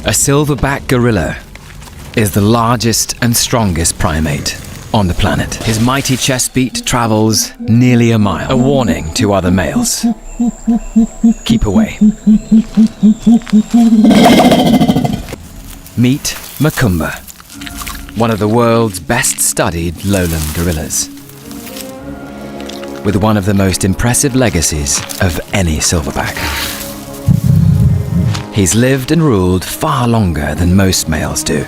A silverback gorilla is the largest and strongest primate on the planet. His mighty chest beat travels nearly a mile, a warning to other males. Keep away. Meet Macumba, one of the world's best-studied lowland gorillas, with one of the most impressive legacies of any silverback. He's lived and ruled far longer than most males do.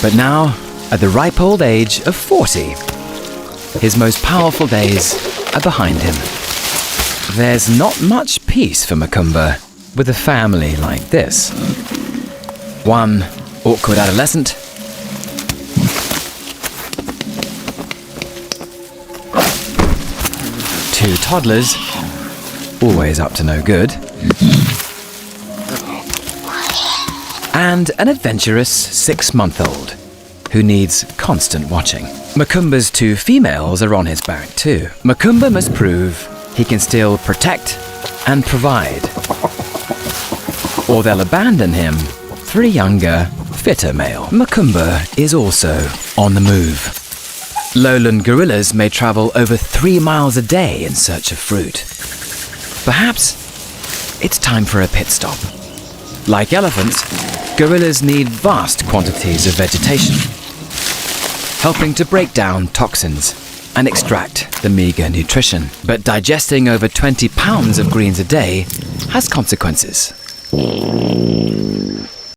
But now, at the ripe old age of 40, his most powerful days are behind him. There's not much peace for Macumba with a family like this. One awkward adolescent, two toddlers, always up to no good, and an adventurous 6-month-old who needs constant watching. Macumba's 2 females are on his back too. Macumba must prove he can still protect and provide, or they'll abandon him for a younger, fitter male. Macumba is also on the move. Lowland gorillas may travel over 3 miles a day in search of fruit. Perhaps it's time for a pit stop. Like elephants, gorillas need vast quantities of vegetation, helping to break down toxins and extract the meager nutrition. But digesting over 20 pounds of greens a day has consequences.